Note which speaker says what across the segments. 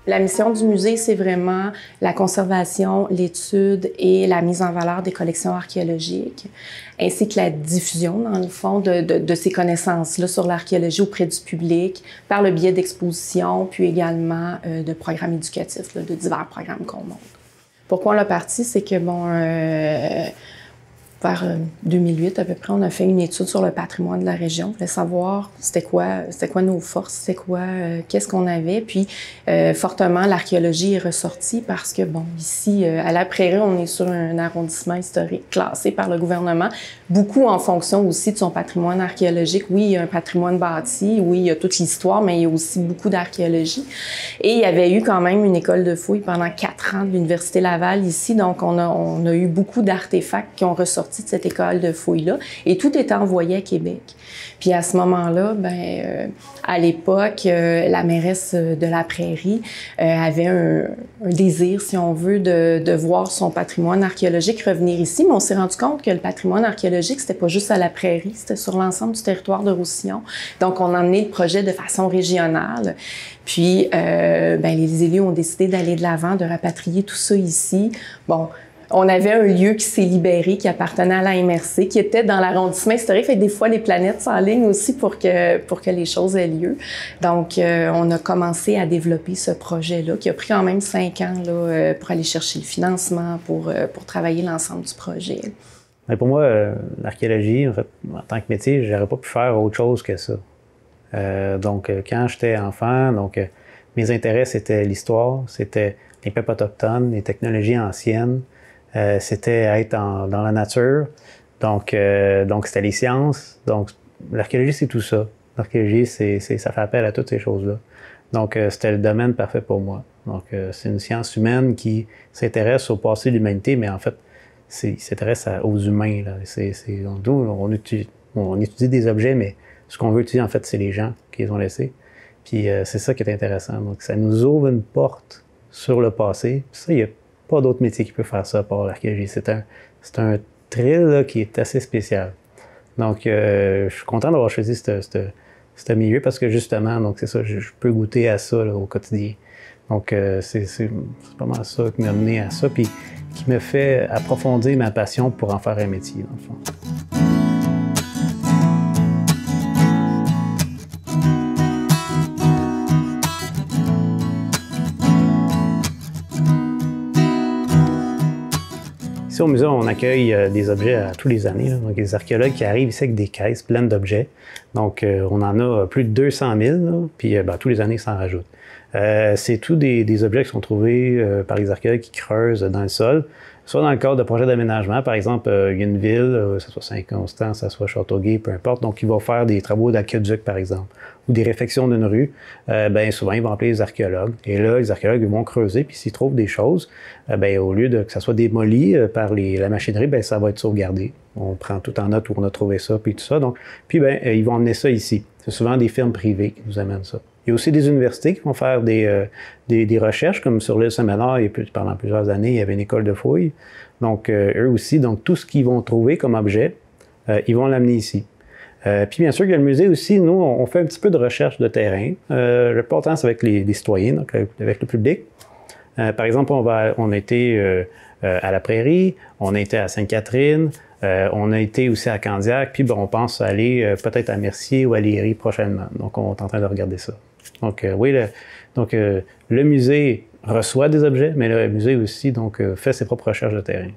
Speaker 1: La mission du musée, c'est vraiment la conservation, l'étude et la mise en valeur des collections archéologiques, ainsi que la diffusion, dans le fond, de ces connaissances-là sur l'archéologie auprès du public par le biais d'expositions, puis également de programmes éducatifs, là, de divers programmes qu'on monte. Pourquoi on l'a parti, c'est que, vers 2008 à peu près, on a fait une étude sur le patrimoine de la région. On voulait savoir c'était quoi nos forces, c'était quoi, qu'est-ce qu'on avait. Puis, fortement, l'archéologie est ressortie parce que, ici, à la Prairie, on est sur un arrondissement historique classé par le gouvernement, beaucoup en fonction aussi de son patrimoine archéologique. Oui, il y a un patrimoine bâti, oui, il y a toute l'histoire, mais il y a aussi beaucoup d'archéologie. Et il y avait eu quand même une école de fouilles pendant 4 ans de l'Université Laval ici, donc on a eu beaucoup d'artefacts qui ont ressorti de cette école de fouilles-là, et tout était envoyé à Québec. Puis à ce moment-là, à l'époque, la mairesse de la Prairie avait un désir, si on veut, de voir son patrimoine archéologique revenir ici, mais on s'est rendu compte que le patrimoine archéologique, c'était pas juste à la Prairie, c'était sur l'ensemble du territoire de Roussillon. Donc, on a emmené le projet de façon régionale. Puis, les élus ont décidé d'aller de l'avant, de rapatrier tout ça ici. On avait un lieu qui s'est libéré, qui appartenait à la MRC, qui était dans l'arrondissement historique. Fait que des fois, les planètes s'alignent aussi pour que les choses aient lieu. Donc, on a commencé à développer ce projet-là, qui a pris quand même 5 ans là, pour aller chercher le financement, pour travailler l'ensemble du projet.
Speaker 2: Mais pour moi, l'archéologie, en fait, en tant que métier, j'aurais pas pu faire autre chose que ça. Quand j'étais enfant, mes intérêts, c'était l'histoire, c'était les peuples autochtones, les technologies anciennes. C'était être dans la nature, donc c'était les sciences. Donc l'archéologie, c'est tout ça. L'archéologie, ça fait appel à toutes ces choses-là. Donc c'était le domaine parfait pour moi. Donc c'est une science humaine qui s'intéresse au passé de l'humanité, mais en fait, il s'intéresse aux humains. Là. On étudie des objets, mais ce qu'on veut étudier, en fait, c'est les gens qui les ont laissés. Puis c'est ça qui est intéressant. Donc ça nous ouvre une porte sur le passé. Puis ça, il y a pas d'autre métier qui peut faire ça par l'archéologie. C'est un thrill là, qui est assez spécial. Donc, je suis content d'avoir choisi ce milieu parce que justement, donc c'est ça, je peux goûter à ça là, au quotidien. Donc, c'est pas mal ça qui m'a amené à ça, puis qui me fait approfondir ma passion pour en faire un métier, dans le fond. Ici, au musée, on accueille des objets à tous les années. Là. Donc, des archéologues qui arrivent ici avec des caisses pleines d'objets. Donc, on en a plus de 200 000, là, puis tous les années, ils s'en rajoutent. C'est tous des objets qui sont trouvés par les archéologues qui creusent dans le sol, soit dans le cadre de projets d'aménagement. Par exemple, il y a une ville, que ce soit Saint-Constant, que ce soit Châteauguay, peu importe, donc ils vont faire des travaux d'aqueduc, par exemple, ou des réfections d'une rue. Souvent, ils vont appeler les archéologues. Et là, les archéologues vont creuser, puis s'ils trouvent des choses, au lieu que ça soit démoli par la machinerie, ça va être sauvegardé. On prend tout en note où on a trouvé ça, puis tout ça. Donc, puis, ils vont emmener ça ici. C'est souvent des firmes privées qui nous amènent ça. Il y a aussi des universités qui vont faire des recherches, comme sur l'île Saint-Médard, pendant plusieurs années, il y avait une école de fouilles. Donc, eux aussi, donc tout ce qu'ils vont trouver comme objet, ils vont l'amener ici. Puis bien sûr, il y a le musée aussi. Nous, on fait un petit peu de recherche de terrain. Le plus important, c'est avec les citoyens, donc avec le public. Par exemple, on a été à la Prairie, on a été à Sainte-Catherine, on a été aussi à Candiac, puis on pense aller peut-être à Mercier ou à Léry prochainement. Donc, on est en train de regarder ça. Donc, le musée reçoit des objets, mais le musée aussi fait ses propres recherches de terrain.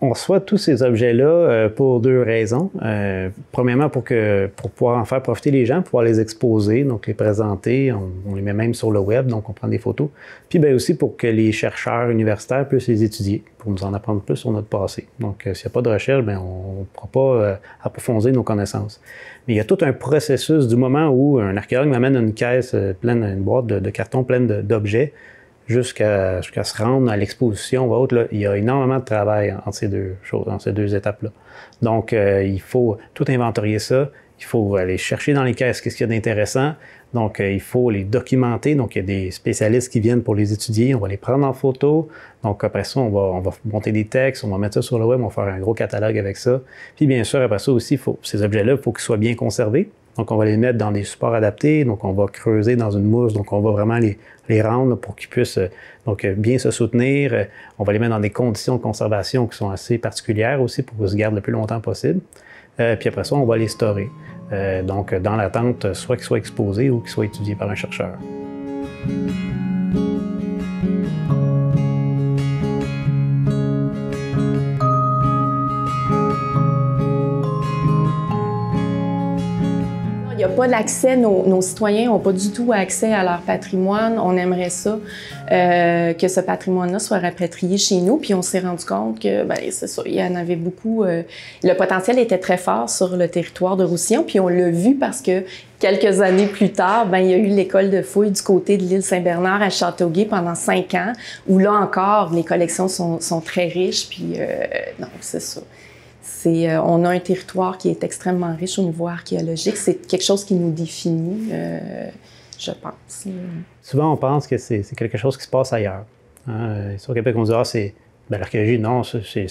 Speaker 2: On reçoit tous ces objets-là pour 2 raisons. Premièrement, pour pouvoir en faire profiter les gens, pouvoir les exposer, donc les présenter, on les met même sur le web, donc on prend des photos. Puis aussi pour que les chercheurs universitaires puissent les étudier, pour nous en apprendre plus sur notre passé. Donc, s'il n'y a pas de recherche, on ne pourra pas approfondir nos connaissances. Mais il y a tout un processus du moment où un archéologue m'amène une caisse pleine, une boîte de carton pleine d'objets, jusqu'à se rendre à l'exposition ou autre, là, il y a énormément de travail entre ces deux choses, entre ces 2 étapes-là. Donc, il faut tout inventorier ça. Il faut aller chercher dans les caisses qu'est-ce qu'il y a d'intéressant. Donc, il faut les documenter. Donc, il y a des spécialistes qui viennent pour les étudier. On va les prendre en photo. Donc, après ça, on va monter des textes, on va mettre ça sur le web, on va faire un gros catalogue avec ça. Puis, bien sûr, après ça aussi, ces objets-là, il faut qu'ils soient bien conservés. Donc, on va les mettre dans des supports adaptés. Donc, on va creuser dans une mousse. Donc, on va vraiment les rendre là, pour qu'ils puissent bien se soutenir. On va les mettre dans des conditions de conservation qui sont assez particulières aussi pour qu'ils se gardent le plus longtemps possible. Puis après ça, on va les storer. Donc, dans la tente, soit qu'ils soient exposés ou qu'ils soient étudiés par un chercheur.
Speaker 1: Il n'y a pas l'accès, nos citoyens n'ont pas du tout accès à leur patrimoine. On aimerait ça, que ce patrimoine-là soit rapatrié chez nous. Puis on s'est rendu compte que, bien, c'est ça, il y en avait beaucoup. Le potentiel était très fort sur le territoire de Roussillon. Puis on l'a vu parce que quelques années plus tard, bien, il y a eu l'école de fouilles du côté de l'île Saint-Bernard à Châteauguay pendant 5 ans, où là encore, les collections sont très riches. Puis non, c'est ça. On a un territoire qui est extrêmement riche au niveau archéologique. C'est quelque chose qui nous définit, je pense.
Speaker 2: Souvent, on pense que c'est quelque chose qui se passe ailleurs. Hein? Ici au Québec, on dit « Ah, c'est l'archéologie. » Non, c'est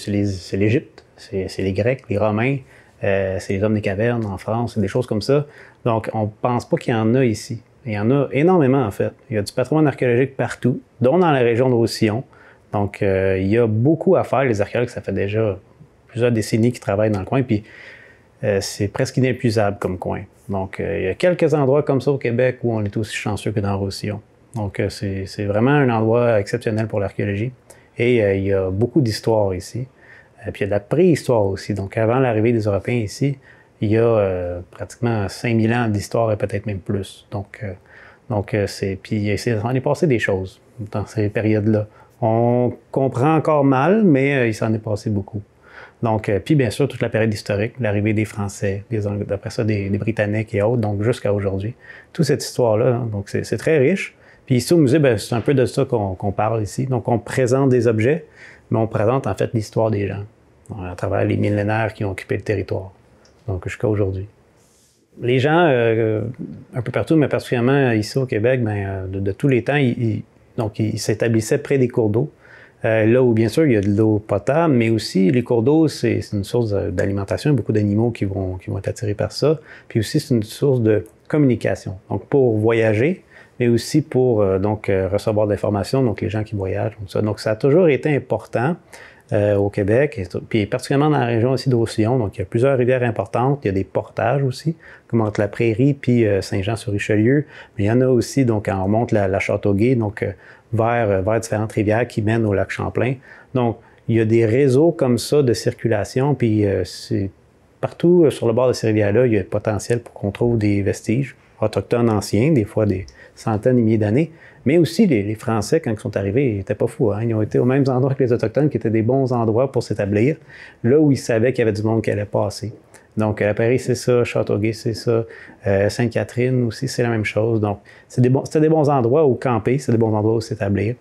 Speaker 2: l'Égypte, c'est les Grecs, les Romains, c'est les hommes des cavernes en France, c'est des choses comme ça. Donc, on ne pense pas qu'il y en a ici. Il y en a énormément, en fait. Il y a du patrimoine archéologique partout, dont dans la région de Roussillon. Donc, il y a beaucoup à faire. Les archéologues, ça fait déjà plusieurs décennies qui travaillent dans le coin, puis c'est presque inépuisable comme coin. Donc, il y a quelques endroits comme ça au Québec où on est aussi chanceux que dans Roussillon. Donc, c'est vraiment un endroit exceptionnel pour l'archéologie. Et il y a beaucoup d'histoire ici. Puis il y a de la préhistoire aussi. Donc, avant l'arrivée des Européens ici, il y a pratiquement 5000 ans d'histoire et peut-être même plus. Donc puis il s'en est passé des choses dans ces périodes-là. On comprend encore mal, mais il s'en est passé beaucoup. Donc, puis bien sûr, toute la période historique, l'arrivée des Français, après ça des Britanniques et autres, donc jusqu'à aujourd'hui. Toute cette histoire-là, hein, donc c'est très riche. Puis ici au musée, c'est un peu de ça qu'on parle ici. Donc, on présente des objets, mais on présente en fait l'histoire des gens, à travers les millénaires qui ont occupé le territoire, donc jusqu'à aujourd'hui. Les gens, un peu partout, mais particulièrement ici au Québec, de tous les temps, ils s'établissaient près des cours d'eau. Là où, bien sûr, il y a de l'eau potable, mais aussi les cours d'eau, c'est une source d'alimentation. Il y a beaucoup d'animaux qui vont être attirés par ça. Puis aussi, c'est une source de communication. Donc, pour voyager, mais aussi pour recevoir de l'information, donc les gens qui voyagent, comme ça. Donc, ça a toujours été important au Québec, puis particulièrement dans la région aussi de Roussillon. Donc, il y a plusieurs rivières importantes. Il y a des portages aussi, comme entre la Prairie puis Saint-Jean-sur-Richelieu. Mais il y en a aussi, donc, quand on remonte la Châteauguay, donc vers différentes rivières qui mènent au lac Champlain. Donc, il y a des réseaux comme ça de circulation, puis partout sur le bord de ces rivières-là, il y a le potentiel pour qu'on trouve des vestiges autochtones anciens, des fois des centaines et milliers d'années, mais aussi les Français, quand ils sont arrivés, ils n'étaient pas fous. Hein? Ils ont été aux mêmes endroits que les Autochtones, qui étaient des bons endroits pour s'établir, là où ils savaient qu'il y avait du monde qui allait passer. Donc, la Paris, c'est ça, Châteauguay, c'est ça, Sainte-Catherine aussi, c'est la même chose. Donc, c'était des bons endroits où camper, c'est des bons endroits où s'établir.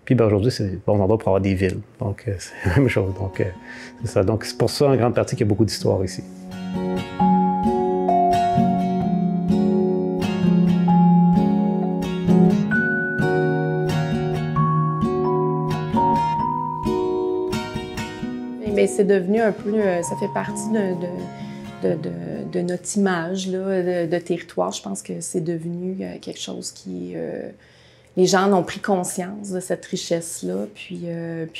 Speaker 2: Puis aujourd'hui, c'est des bons endroits pour avoir des villes. Donc, c'est la même chose. Donc, c'est ça. Donc, c'est pour ça, en grande partie, qu'il y a beaucoup d'histoire ici.
Speaker 1: Bien, c'est devenu un peu, ça fait partie de notre image là, de territoire. Je pense que c'est devenu quelque chose qui... les gens ont pris conscience de cette richesse-là, puis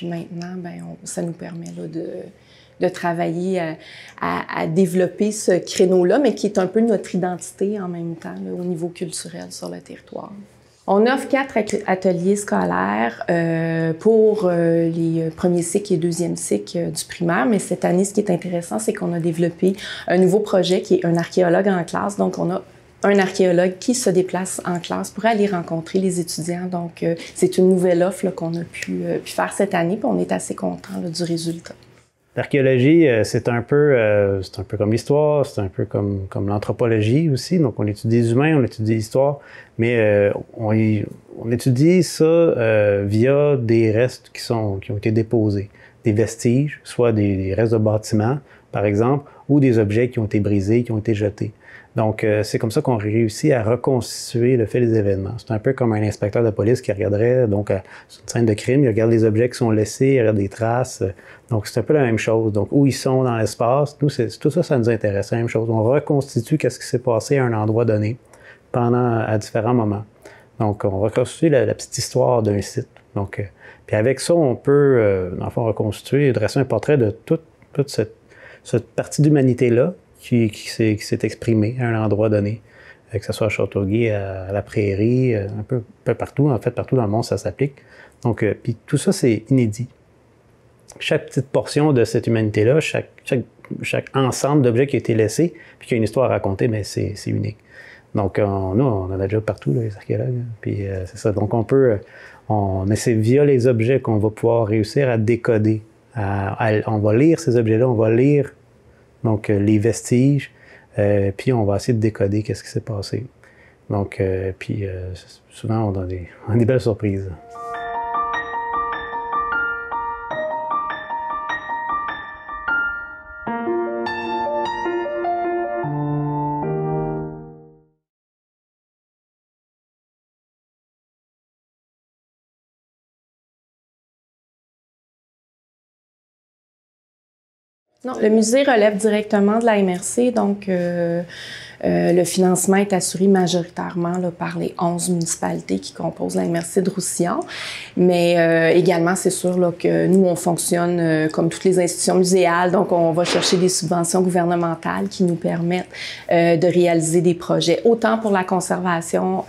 Speaker 1: maintenant, ça nous permet là, de travailler à développer ce créneau-là, mais qui est un peu notre identité en même temps là, au niveau culturel sur le territoire. On offre 4 ateliers scolaires pour les premiers cycles et deuxième cycle du primaire, mais cette année, ce qui est intéressant, c'est qu'on a développé un nouveau projet qui est un archéologue en classe. Donc, on a un archéologue qui se déplace en classe pour aller rencontrer les étudiants. Donc, c'est une nouvelle offre qu'on a pu faire cette année, puis on est assez content du résultat.
Speaker 2: L'archéologie, c'est un peu comme l'histoire, c'est un peu comme l'anthropologie aussi. Donc, on étudie les humains, on étudie l'histoire, mais on étudie ça via des restes qui ont été déposés, des vestiges, soit des restes de bâtiments, par exemple, ou des objets qui ont été brisés, qui ont été jetés. Donc, c'est comme ça qu'on réussit à reconstituer le fait des événements. C'est un peu comme un inspecteur de police qui regarderait donc sur une scène de crime, il regarde les objets qui sont laissés, il regarde des traces. Donc, c'est un peu la même chose. Donc, où ils sont dans l'espace, nous, tout ça, ça nous intéresse. C'est la même chose. On reconstitue qu'est-ce qui s'est passé à un endroit donné à différents moments. Donc, on reconstitue la petite histoire d'un site. Donc, puis avec ça, on peut, dans le fond, reconstituer, dresser un portrait de toute cette partie d'humanité-là qui s'est exprimée à un endroit donné, que ce soit à Châteauguay, à la Prairie, un peu partout, en fait, partout dans le monde, ça s'applique. Donc, puis tout ça, c'est inédit. Chaque petite portion de cette humanité-là, chaque ensemble d'objets qui a été laissé, puis qui a une histoire à raconter, mais c'est unique. Donc, nous, on en a déjà partout, là, les archéologues. Puis c'est ça. Donc, mais c'est via les objets qu'on va pouvoir réussir à décoder. On va lire ces objets-là, on va lire donc les vestiges, puis on va essayer de décoder qu'est-ce qui s'est passé. Donc, puis souvent, on a des belles surprises.
Speaker 1: Non, le musée relève directement de la MRC, donc le financement est assuré majoritairement là, par les 11 municipalités qui composent la MRC de Roussillon. Mais également, c'est sûr là, que nous, on fonctionne comme toutes les institutions muséales, donc on va chercher des subventions gouvernementales qui nous permettent de réaliser des projets, autant pour la conservation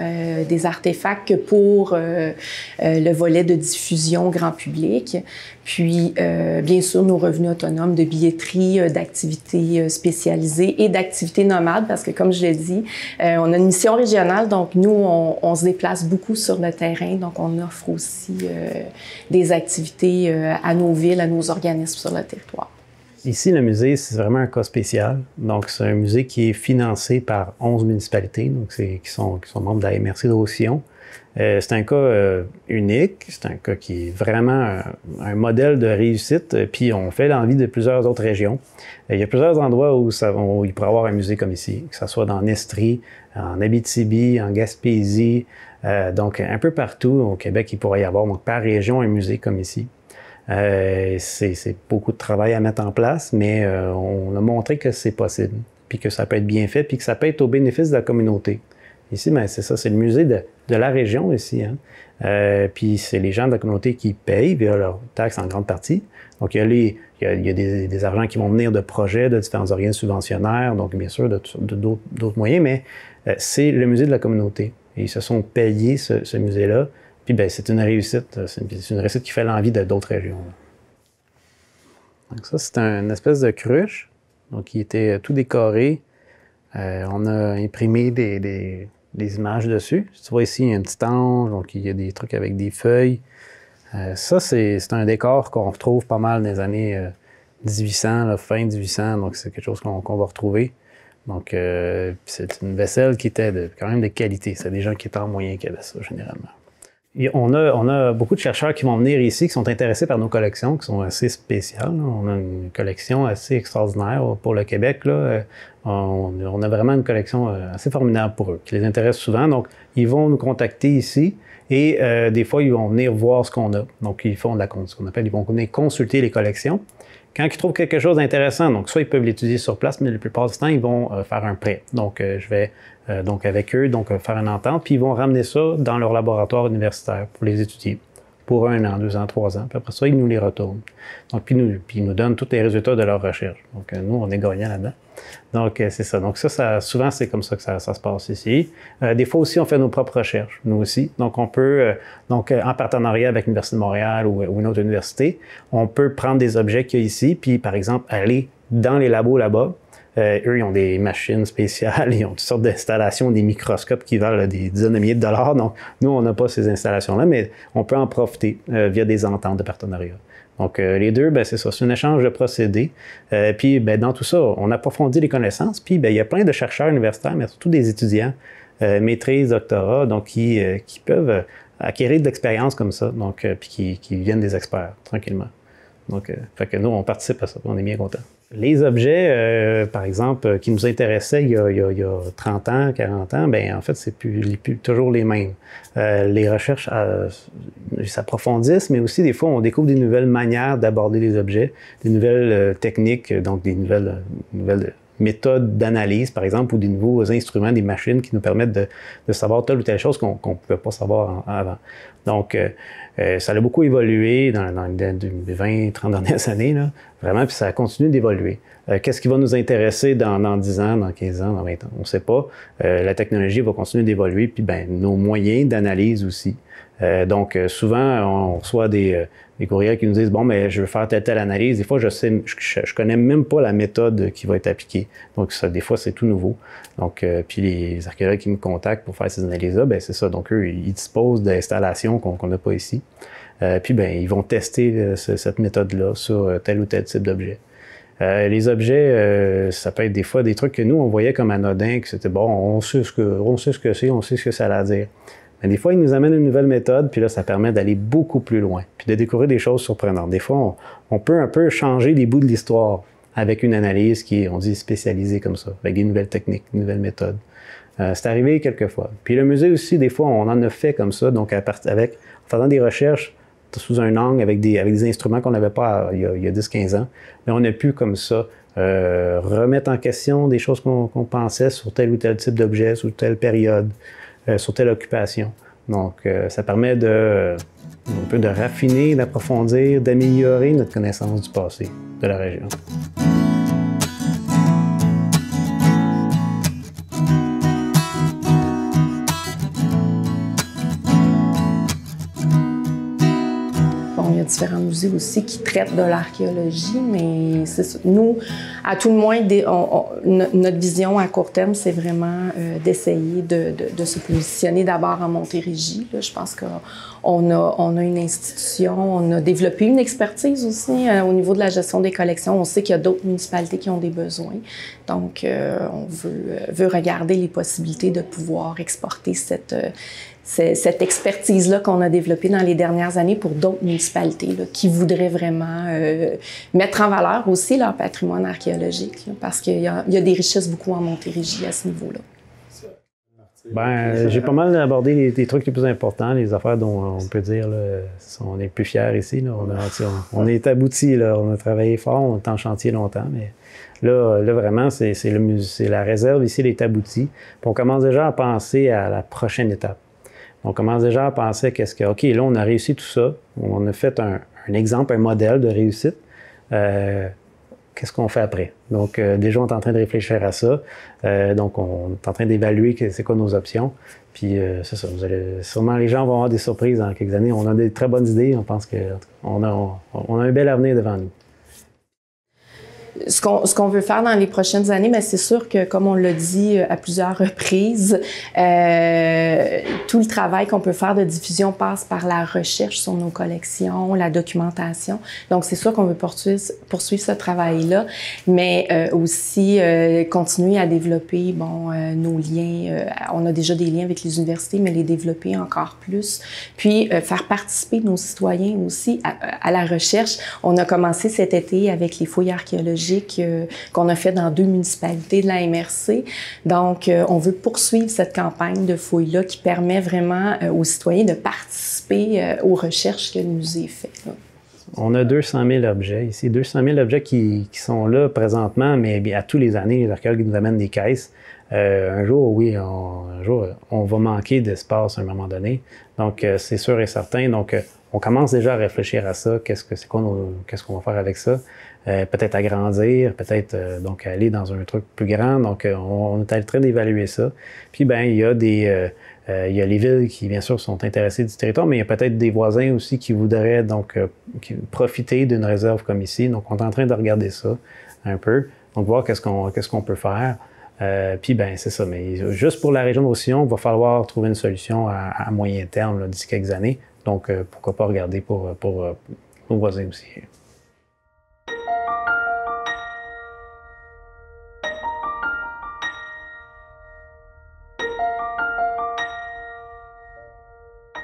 Speaker 1: des artefacts que pour le volet de diffusion grand public. Puis, bien sûr, nos revenus autonomes de billetterie, d'activités spécialisées et d'activités nomades, parce que, comme je l'ai dit, on a une mission régionale, donc nous, on se déplace beaucoup sur le terrain, donc on offre aussi des activités à nos villes, à nos organismes sur le territoire.
Speaker 2: Ici, le musée, c'est vraiment un cas spécial. Donc, c'est un musée qui est financé par 11 municipalités, donc qui sont membres de la MRC de Roussillon. C'est un cas unique, c'est un cas qui est vraiment un modèle de réussite, puis on fait l'envie de plusieurs autres régions. Il y a plusieurs endroits où il pourrait y avoir un musée comme ici, que ce soit dans l'Estrie, en Abitibi, en Gaspésie, donc un peu partout au Québec, il pourrait y avoir donc par région un musée comme ici. C'est beaucoup de travail à mettre en place, mais on a montré que c'est possible, puis que ça peut être bien fait, puis que ça peut être au bénéfice de la communauté. Ici, ben, c'est ça, c'est le musée de la région ici. Hein. Puis c'est les gens de la communauté qui payent via leurs taxes en grande partie. Donc, il y a des argents qui vont venir de projets, de différents organismes subventionnaires, donc bien sûr d'autres moyens, mais c'est le musée de la communauté. Et ils se sont payés ce musée-là. Puis ben, c'est une réussite. C'est une réussite qui fait l'envie d'autres régions. Donc ça, c'est une espèce de cruche, donc qui était tout décoré. On a imprimé des images dessus. Tu vois ici, il y a un petit ange, donc il y a des trucs avec des feuilles. Ça, c'est un décor qu'on retrouve pas mal dans les années 1800, là, fin 1800, donc c'est quelque chose qu'on va retrouver. Donc, c'est une vaisselle qui était quand même de qualité. C'est des gens qui étaient en moyen qui avaient ça, généralement. Et on a beaucoup de chercheurs qui vont venir ici, qui sont intéressés par nos collections, qui sont assez spéciales. On a une collection assez extraordinaire pour le Québec. Là. On a vraiment une collection assez formidable pour eux, qui les intéresse souvent. Donc, ils vont nous contacter ici et des fois, ils vont venir voir ce qu'on a. Donc, ils font ce qu'on appelle, ils vont venir consulter les collections. Quand ils trouvent quelque chose d'intéressant, donc soit ils peuvent l'étudier sur place, mais la plupart du temps, ils vont faire un prêt. Donc, je vais donc avec eux faire une entente, puis ils vont ramener ça dans leur laboratoire universitaire pour les étudier pour 1 an, 2 ans, 3 ans. Puis après ça, ils nous les retournent. Donc, puis ils nous donnent tous les résultats de leur recherche. Donc, nous, on est gagnants là-dedans. Donc, c'est ça. Donc, souvent, c'est comme ça que ça se passe ici. Des fois aussi, on fait nos propres recherches, nous aussi. Donc, on peut, en partenariat avec l'Université de Montréal ou une autre université, on peut prendre des objets qu'il y a ici, puis, par exemple, aller dans les labos là-bas. Eux, ils ont des machines spéciales, ils ont toutes sortes d'installations, des microscopes qui valent des dizaines de milliers de dollars. Donc, nous, on n'a pas ces installations-là, mais on peut en profiter via des ententes de partenariat. Donc, les deux, ben, c'est ça, c'est un échange de procédés. Puis, ben, dans tout ça, on approfondit les connaissances. Puis, ben, il y a plein de chercheurs universitaires, mais surtout des étudiants, maîtrise, doctorat, donc qui peuvent acquérir de l'expérience comme ça, donc, puis qui viennent des experts, tranquillement. Donc, fait que nous, on participe à ça, on est bien contents. Les objets, par exemple, qui nous intéressaient il y a 30 ans, 40 ans, bien, en fait, c'est plus toujours les mêmes. Les recherches s'approfondissent, mais aussi, des fois, on découvre des nouvelles manières d'aborder les objets, des nouvelles techniques, donc des nouvelles méthodes d'analyse, par exemple, ou des nouveaux instruments, des machines qui nous permettent de savoir telle ou telle chose qu'on ne pouvait pas savoir avant. Donc, ça a beaucoup évolué dans les 20, 30 dernières années, là, vraiment, puis ça a continué d'évoluer. Qu'est-ce qui va nous intéresser dans 10 ans, dans 15 ans, dans 20 ans? On ne sait pas. La technologie va continuer d'évoluer, puis ben, nos moyens d'analyse aussi. Donc, souvent, on reçoit des courriels qui nous disent « Bon, mais je veux faire telle analyse. » Des fois, je connais même pas la méthode qui va être appliquée. Donc, ça, des fois, c'est tout nouveau. Donc, puis les archéologues qui me contactent pour faire ces analyses-là, ben c'est ça. Donc, eux, ils disposent d'installations qu'on n'a pas ici. Puis, ben ils vont tester cette méthode-là sur tel ou tel type d'objet. Les objets, ça peut être des fois des trucs que nous, on voyait comme anodins, que c'était bon, on sait ce que c'est, on sait ce que ça a à dire. Mais des fois, ils nous amènent une nouvelle méthode, puis là, ça permet d'aller beaucoup plus loin, puis de découvrir des choses surprenantes. Des fois, on peut un peu changer des bouts de l'histoire avec une analyse qui est, on dit, spécialisée comme ça, avec des nouvelles techniques, des nouvelles méthodes. C'est arrivé quelques fois. Puis le musée aussi, des fois, on en a fait comme ça, donc en faisant des recherches sous un angle avec des instruments qu'on n'avait pas il y a 10-15 ans, mais on a pu comme ça remettre en question des choses qu'on pensait sur tel ou tel type d'objet, sur telle période, sur telle occupation. Donc, ça permet un peu de raffiner, d'approfondir, d'améliorer notre connaissance du passé de la région.
Speaker 1: Il y a différents musées aussi qui traitent de l'archéologie, mais nous, à tout le moins, notre vision à court terme, c'est vraiment d'essayer de se positionner d'abord en Montérégie. Là, je pense qu'on a une institution, on a développé une expertise aussi au niveau de la gestion des collections. On sait qu'il y a d'autres municipalités qui ont des besoins. Donc, on veut regarder les possibilités de pouvoir exporter cette expertise-là qu'on a développée dans les dernières années pour d'autres municipalités là, qui voudraient vraiment mettre en valeur aussi leur patrimoine archéologique, là, parce qu'il y a des richesses beaucoup en Montérégie à ce niveau-là.
Speaker 2: Ben, j'ai pas mal abordé les trucs les plus importants, les affaires dont on peut dire là, on est le plus fiers ici. Là, on est abouti, là, on a travaillé fort, on est en chantier longtemps, mais là vraiment, c'est la réserve ici, elle est aboutie. Puis on commence déjà à penser à la prochaine étape. On commence déjà à penser OK, là, on a réussi tout ça. On a fait un exemple, un modèle de réussite. Qu'est-ce qu'on fait après? Donc, déjà, on est en train de réfléchir à ça. Donc, on est en train d'évaluer c'est quoi nos options. Puis, c'est ça. Sûrement, les gens vont avoir des surprises dans quelques années. On a des très bonnes idées. On pense qu'on a un bel avenir devant nous.
Speaker 1: Ce qu'on veut faire dans les prochaines années, mais c'est sûr que, comme on l'a dit à plusieurs reprises, tout le travail qu'on peut faire de diffusion passe par la recherche sur nos collections, la documentation. Donc, c'est sûr qu'on veut poursuivre ce travail-là, mais aussi continuer à développer nos liens. On a déjà des liens avec les universités, mais les développer encore plus. Puis, faire participer nos citoyens aussi à la recherche. On a commencé cet été avec les fouilles archéologiques qu'on a fait dans 2 municipalités de la MRC. Donc, on veut poursuivre cette campagne de fouilles-là qui permet vraiment aux citoyens de participer aux recherches que le musée fait. Là.
Speaker 2: On a 200 000 objets ici, 200 000 objets qui sont là présentement, mais bien, à tous les années, les archéologues nous amènent des caisses. Un jour, on va manquer d'espace à un moment donné. Donc, c'est sûr et certain. Donc, on commence déjà à réfléchir à ça. Qu'est-ce qu'on va faire avec ça? Peut-être agrandir, peut-être donc aller dans un truc plus grand. Donc, on est en train d'évaluer ça. Puis, ben il y a il y a les villes qui, bien sûr, sont intéressées du territoire, mais il y a peut-être des voisins aussi qui voudraient donc profiter d'une réserve comme ici. Donc, on est en train de regarder ça un peu. Donc, voir qu'est-ce qu'on peut faire. Puis, ben c'est ça. Mais juste pour la région de Roussillon, il va falloir trouver une solution à moyen terme d'ici quelques années. Donc, pourquoi pas regarder pour nos voisins aussi.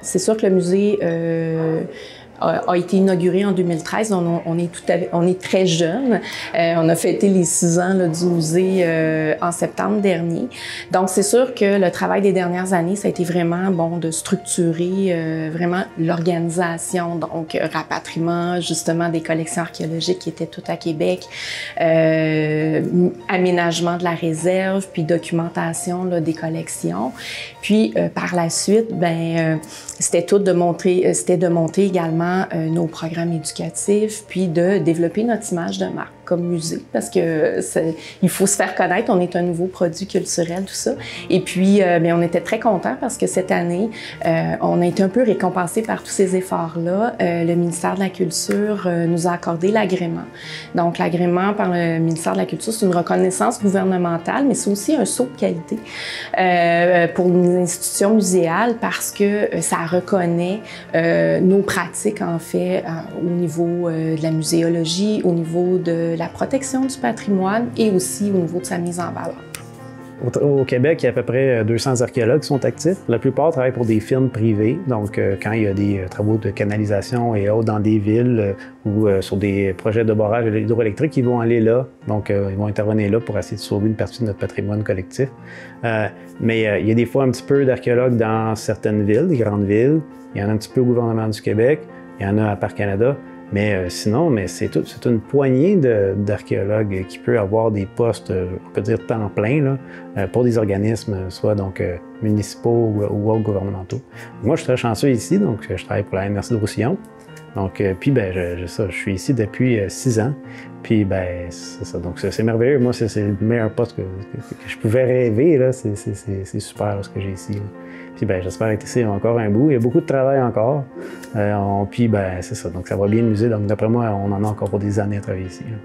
Speaker 1: C'est sûr que le musée a été inauguré en 2013. On est très jeune. On a fêté les 6 ans là, du musée en septembre dernier. Donc, c'est sûr que le travail des dernières années, ça a été vraiment de structurer vraiment l'organisation, donc rapatriement justement des collections archéologiques qui étaient toutes à Québec, aménagement de la réserve, puis documentation là, des collections. Puis par la suite, c'était de monter également nos programmes éducatifs, puis de développer notre image de marque comme musée, parce que il faut se faire connaître, on est un nouveau produit culturel, tout ça. Et puis, on était très contents parce que cette année, on a été un peu récompensés par tous ces efforts-là. Le ministère de la Culture nous a accordé l'agrément. Donc, l'agrément par le ministère de la Culture, c'est une reconnaissance gouvernementale, mais c'est aussi un saut de qualité pour une institution muséale parce que ça reconnaît nos pratiques, en fait, au niveau de la muséologie, au niveau de la protection du patrimoine et aussi au niveau de sa mise en valeur.
Speaker 2: Au Québec, il y a à peu près 200 archéologues qui sont actifs. La plupart travaillent pour des firmes privées. Donc, quand il y a des travaux de canalisation et autres dans des villes ou sur des projets de barrage hydroélectrique, ils vont aller là. Donc, ils vont intervenir là pour essayer de sauver une partie de notre patrimoine collectif. Mais il y a des fois un petit peu d'archéologues dans certaines villes, des grandes villes. Il y en a un petit peu au gouvernement du Québec. Il y en a à Parc Canada. Mais sinon, c'est une poignée d'archéologues qui peut avoir des postes, on peut dire temps plein, là, pour des organismes, soit donc municipaux ou autres gouvernementaux. Moi, je suis très chanceux ici, donc je travaille pour la MRC de Roussillon. Donc, puis, je suis ici depuis 6 ans. Puis, c'est ça. Donc, c'est merveilleux. Moi, c'est le meilleur poste que je pouvais rêver, là. C'est super, là, ce que j'ai ici, là. Puis, j'espère être ici encore un bout. Il y a beaucoup de travail encore. Puis, c'est ça. Donc, ça va bien le musée. Donc, d'après moi, on en a encore pour des années à travailler ici, là.